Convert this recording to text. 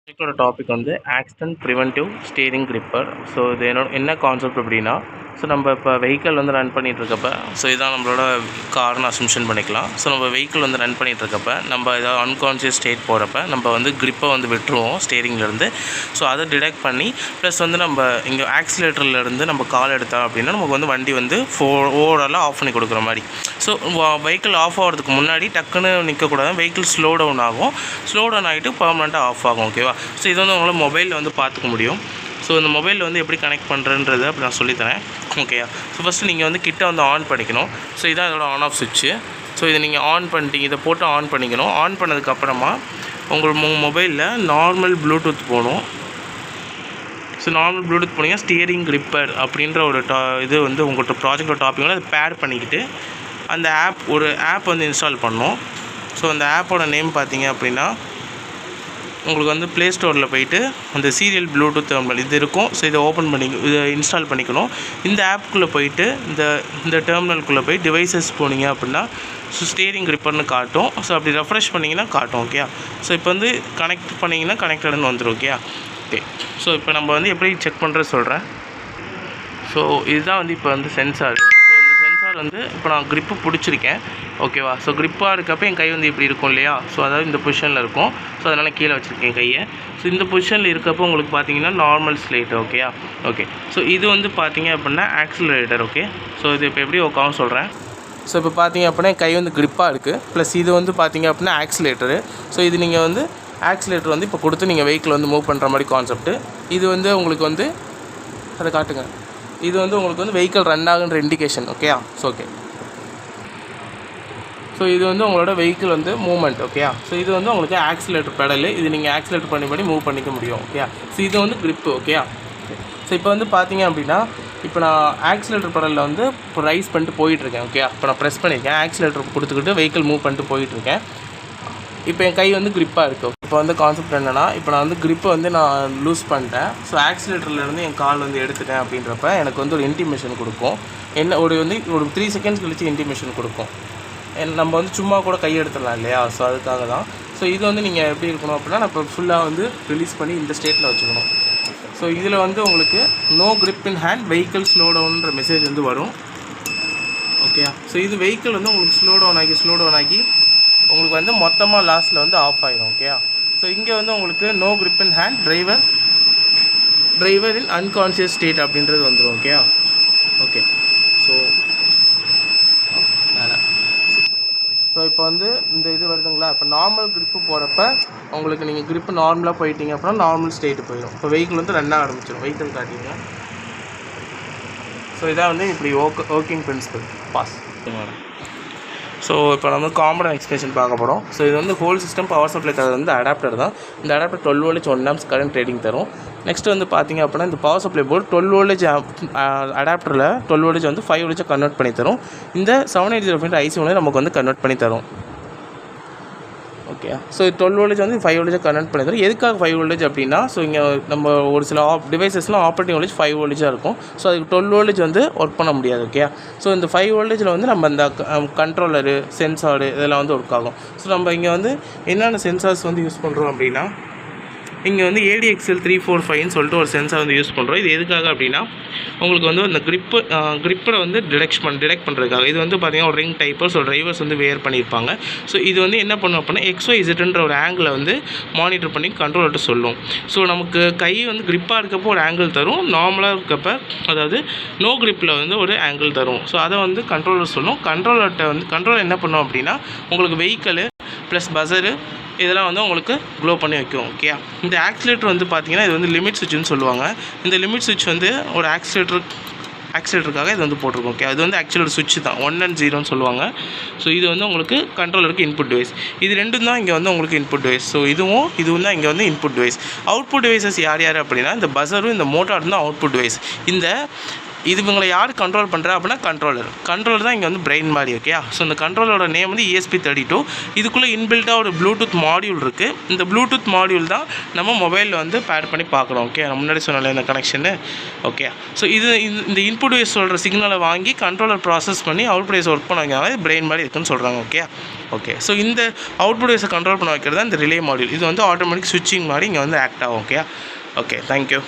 இன்னைக்கோட topic வந்து accident preventive steering gripper. So இது என்ன கான்செப்ட் அப்படின்னா, ஸோ நம்ம இப்போ வெஹிக்கிள் வந்து ரன் பண்ணிகிட்ருக்கப்ப, ஸோ இதான் நம்மளோட கார்னு அசம்ஷன் பண்ணிக்கலாம். ஸோ நம்ம வெஹிக்கிள் வந்து ரன் பண்ணிகிட்ருக்கப்ப நம்ம ஏதாவது அன்கான்ஷியஸ் ஸ்டேட் போகிறப்ப நம்ம வந்து கிரிப்பை வந்து விட்டுருவோம் ஸ்டீரிங்லேருந்து. ஸோ அதை டிடெக்ட் பண்ணி ப்ளஸ் வந்து நம்ம இங்கே ஆக்சிலேட்டர்லேருந்து நம்ம கால் எடுத்தோம் அப்படின்னா நமக்கு வந்து வண்டி வந்து ஓவராலாக ஆஃப் பண்ணி கொடுக்குற மாதிரி. ஸோ வெஹிக்கிள் ஆஃப் ஆகிறதுக்கு முன்னாடி டக்குன்னு நிற்கக்கூடாது, வெஹிக்கிள் ஸ்லோ டவுன் ஆகும், ஸ்லோ டவுன் ஆகிட்டு பர்மனெண்ட்டாக ஆஃப் ஆகும். ஓகேவா? ஸோ இது வந்து உங்களால் மொபைலில் வந்து பார்த்துக்க முடியும். ஸோ இந்த மொபைலில் வந்து எப்படி கனெக்ட் பண்ணுறன்றதை அப்படி நான் சொல்லித்தரேன். ஓகேயா? ஸோ ஃபஸ்ட்டு நீங்கள் வந்து கிட்ட வந்து ஆன் பண்ணிக்கணும். ஸோ இதான் இதோட ஆன் ஆஃப் சுவிட்சு. ஸோ இதை நீங்கள் ஆன் பண்ணிட்டீங்க, இதை போட்டு ஆன் பண்ணிக்கணும். ஆன் பண்ணதுக்கப்புறமா உங்கள் மொபைலில் நார்மல் ப்ளூடூத் போகணும். ஸோ நார்மல் ப்ளூடூத் போனீங்கன்னா ஸ்டியரிங் கிரிப்பர் அப்படின்ற ஒரு இது வந்து உங்கள்கிட்ட ப்ராஜெக்டோட டாப்பிக்கில் அதை பேட் பண்ணிக்கிட்டு அந்த ஒரு ஆப் வந்து இன்ஸ்டால் பண்ணணும். ஸோ அந்த ஆப்போட நேம் பார்த்தீங்க அப்படின்னா உங்களுக்கு வந்து ப்ளே ஸ்டோரில் போய்ட்டு அந்த சீரியல் ப்ளூடூத் டெர்மினல் இது இருக்கும். ஸோ இதை ஓப்பன் பண்ணி இதை இன்ஸ்டால் பண்ணிக்கணும். இந்த ஆப்புக்குள்ளே போய்ட்டு இந்த டெர்மினலுக்குள்ளே போய் டிவைசஸ் போனீங்க அப்படின்னா ஸோ ஸ்டீரிங் கிரிப்பர்னு காட்டும். ஸோ அப்படி ரெஃப்ரெஷ் பண்ணிங்கன்னா காட்டும். ஓகே? ஸோ இப்போ வந்து கனெக்ட் பண்ணிங்கன்னா கனெக்டடுன்னு வந்துடும். ஓகே? ஓகே. ஸோ இப்போ நம்ம வந்து எப்படி செக் பண்ணுறது சொல்கிறேன். ஸோ இதுதான் வந்து இப்போ வந்து சென்சார். ஸோ இந்த சென்சார் வந்து இப்போ நான் கிரிப்பு பிடிச்சிருக்கேன். ஓகேவா? ஸோ கிரிப்பாக இருக்கப்போ என் கை வந்து இப்படி இருக்கும் இல்லையா? ஸோ அதாவது இந்த பொசிஷனில் இருக்கும். ஸோ அதனால் கீழே வச்சுருக்கேன் கையை. ஸோ இந்த பொசிஷனில் இருக்கப்போ உங்களுக்கு பார்த்தீங்கன்னா நார்மல் ஸ்லேட். ஓகேயா? ஓகே. ஸோ இது வந்து பார்த்தீங்க அப்படின்னா ஆக்சிலரேட்டர். ஓகே? ஸோ இது இப்போ எப்படி உட்காந்து சொல்கிறேன். ஸோ இப்போ பார்த்தீங்க அப்படின்னா கை வந்து கிரிப்பாக இருக்குது, ப்ளஸ் இது வந்து பார்த்தீங்க அப்படின்னா ஆக்சிலேட்டரு. ஸோ இது நீங்கள் வந்து ஆக்சிலேட்டர் வந்து இப்போ கொடுத்து நீங்கள் வெஹிக்கிள் வந்து மூவ் பண்ணுற மாதிரி கான்செப்ட்டு. இது வந்து உங்களுக்கு வந்து அதை காட்டுங்க. இது வந்து உங்களுக்கு வந்து வெஹிக்கிள் ரன் ஆகுன்ற இண்டிகேஷன். ஓகேயா? So okay. ஸோ இது வந்து உங்களோட வெஹிக்கிள் வந்து மூவ்மெண்ட். ஓகேயா? ஸோ இது வந்து உங்களுக்கு ஆக்சிலேட்டர் பெடலு. இது நீங்கள் ஆக்சிலேட்டர் பண்ணி மூவ் பண்ணிக்க முடியும். ஓகேயா? ஸோ இது வந்து கிரிப்பு. ஓகேயா? ஸோ இப்போ வந்து பார்த்தீங்க அப்படின்னா இப்போ நான் ஆக்சிலேட்டர் பெடலில் வந்து இப்போ ரைஸ் பண்ணிட்டு போயிட்டுருக்கேன். ஓகேயா? இப்போ நான் ப்ரெஸ் பண்ணியிருக்கேன், ஆக்சிலேட்டர் கொடுத்துக்கிட்டு வெஹிக்கிள் மூவ் பண்ணிட்டு போயிட்டுருக்கேன். இப்போ என் கை வந்து கிரிப்பாக இருக்குது. இப்போ வந்து கான்செப்ட் என்னென்னா, இப்போ நான் வந்து கிரிப்பை வந்து நான் லூஸ் பண்ணிட்டேன். ஸோ ஆக்சிலேட்டர்லேருந்து என் கால் வந்து எடுத்துட்டேன் அப்படின்றப்ப எனக்கு வந்து ஒரு இன்டிமேஷன் கொடுக்கும். என்ன ஒரு 3 செகண்ட்ஸ் கழிச்சு இன்டிமேஷன் கொடுக்கும். நம்ம வந்து சும்மா கூட கை எடுத்துடலாம் இல்லையா? ஸோ அதுக்காக தான். ஸோ இது வந்து நீங்கள் எப்படி இருக்கணும் அப்படின்னா நான் இப்போ ஃபுல்லாக வந்து ரிலீஸ் பண்ணி இந்த ஸ்டேட்டில் வச்சுக்கணும். ஸோ இதில் வந்து உங்களுக்கு no grip in hand vehicle slow டவுன்ற மெசேஜ் வந்து வரும். ஓகேயா? ஸோ இது வெஹிக்கிள் வந்து உங்களுக்கு ஸ்லோ டவுன் ஆகி உங்களுக்கு வந்து மொத்தமாக லாஸ்ட்டில் வந்து ஆஃப் ஆகிடும். ஓகேயா? ஸோ இங்கே வந்து உங்களுக்கு no grip in hand driver in unconscious state அப்படின்றது வந்துடும். ஓகேயா? ஓகே. ஸோ இப்போ வந்து இந்த இது வருதுங்களா? இப்போ நார்மல் கிரிப்பு போகிறப்ப உங்களுக்கு நீங்கள் கிரிப்பு நார்மலாக போயிட்டீங்க அப்படின்னா நார்மல் ஸ்டேட்டு போயிடும். இப்போ வெஹிக்கிள் வந்து ரன் ஆரம்பிச்சிடும். வெஹிக்கிள் காட்டிங்க. ஸோ இதான் வந்து இப்படி ஒர்க்கிங் பிரின்சிபல் பாஸ். ஸோ இப்போ நம்ம காம்பனன்ட் எக்ஸ்பிளேஷன் பார்க்க போகிறோம். ஸோ இது வந்து ஹோல் சிஸ்டம் பவர் சப்ளை தரது வந்து அடாப்டர் தான். இந்த அடாப்டர் 12 வோல்டேஜ் 1 ஆம்ப்ஸ் கரண்ட் ட்ரேடிங் தரும். நெக்ஸ்ட் வந்து பார்த்திங்க அப்படின்னா இந்த பவர் சப்ளை போர்டு 12 வோல்டேஜ் அடாப்டரில் 12 வோல்டேஜ் வந்து 5 வோல்டேஜ் கன்வெர்ட் பண்ணி தரும். இந்த 7805 ஐசி வந்து நமக்கு வந்து கன்வெர்ட் பண்ணி தரும். ஓகே. ஸோ 12 வோல்டேஜ் வந்து 5 வோல்டேஜ் கன்வெர்ட் பண்ணி தரும். எதுக்காக 5 வோல்டேஜ் அப்படின்னா, ஸோ இங்கே நம்ம ஒரு சில டிவைசஸ்லாம் ஆப்ரேட்டிங் வோல்டேஜ் 5 வோல்டேஜாக இருக்கும். ஸோ அதுக்கு 12 வோல்டேஜ் வந்து ஒர்க் பண்ண முடியாது. ஓகே. ஸோ இந்த 5 வோல்டேஜில் வந்து நம்ம இந்த கண்ட்ரோலரு, சென்சாரு இதெல்லாம் வந்து ஒர்க் ஆகும். ஸோ நம்ம இங்கே வந்து என்னென்ன சென்சார்ஸ் வந்து யூஸ் பண்ணுறோம் அப்படின்னா, இங்கே வந்து ADXL 345ன்னு சொல்லிட்டு ஒரு சென்சார் வந்து யூஸ் பண்ணுறோம். இது எதுக்காக அப்படின்னா உங்களுக்கு வந்து அந்த கிரிப்பை வந்து டிடெக்ட் பண்ணுறதுக்காக. இது வந்து பார்த்திங்கன்னா ஒரு ரிங் டைப்பர். ஸோ டிரைவர்ஸ் வந்து வேர் பண்ணியிருப்பாங்க. ஸோ இது வந்து என்ன பண்ணும் அப்படின்னா XYZன்ற ஒரு ஆங்கிளை வந்து மானிட்டர் பண்ணி கண்ட்ரோலர்கிட்ட சொல்லும். ஸோ நமக்கு கை வந்து கிரிப்பாக இருக்கப்போ ஒரு ஆங்கிள் தரும், நார்மலாக இருக்கப்போ அதாவது நோ கிரிப்பில் வந்து ஒரு ஆங்கிள் தரும். ஸோ அதை வந்து கண்ட்ரோலர் சொல்லும். கண்ட்ரோலர் என்ன பண்ணும் அப்படின்னா உங்களுக்கு வெஹிக்கிள் ப்ளஸ் பஸரு இதெல்லாம் வந்து உங்களுக்கு க்ளோ பண்ணி வைக்கும். ஓகே. இந்த ஆக்சிலேட்டர் வந்து பார்த்திங்கன்னா இது வந்து லிமிட் சுவிட்சுன்னு சொல்லுவாங்க. இந்த லிமிட் சுவிட்ச் வந்து ஒரு ஆக்சிலேட்டருக்காக இது வந்து போட்டிருக்கோம். ஓகே. அது வந்து ஆக்சிலேட்டர் சுவிட்ச் தான் 1 and 0ன்னு சொல்லுவாங்க. ஸோ இது வந்து உங்களுக்கு கண்ட்ரோலருக்கு இன்புட் டிவைஸ். இது ரெண்டும் தான் இங்கே வந்து உங்களுக்கு இன்புட் டிவைஸ். ஸோ இதுவும் தான் இங்கே வந்து இன்புட் டிவைஸ். அவுட்புட் டிவைசஸ் யார் அப்படின்னா இந்த பஸரும் இந்த மோட்டார் தான் அவுட்புட் டிவைஸ். இந்த இது இவங்களை யார் கண்ட்ரோல் பண்ணுறா அப்படின்னா கண்ட்ரோலர் தான் இங்கே வந்து பிரெயின் மாதிரி. ஓகே. ஸோ இந்த கண்ட்ரோலரோட நேம் வந்து ESP32. இதுக்குள்ளே இன்பில்ட்டாக ஒரு ப்ளூடூத் மாடியூல் இருக்குது. இந்த ப்ளூடூத் மாடியூல் தான் நம்ம மொபைலில் வந்து பேர் பண்ணி பார்க்குறோம். ஓகே. நான் முன்னாடி சொன்னால இந்த கனெக்ஷனு. ஓகே. ஸோ இந்த இன்புட் வேஸ் சொல்கிற சிக்னலை வாங்கி கண்ட்ரோலர் ப்ராசஸ் பண்ணி அவுட்புட் வேஸ் ஒர்க் பண்ண வைக்கிறாங்க. இது பிரெயின் மாதிரி இருக்குன்னு சொல்கிறாங்க. ஓகே. ஸோ இந்த அவுட்புட் வேஸை கண்ட்ரோல் பண்ண வைக்கிறது தான் இந்த ரிலே மாடியூல். இது வந்து ஆட்டோமேட்டிக் ஸ்விட்சிங் மாதிரி இங்கே வந்து ஆக்ட் ஆகும். ஓகே. தேங்க்யூ.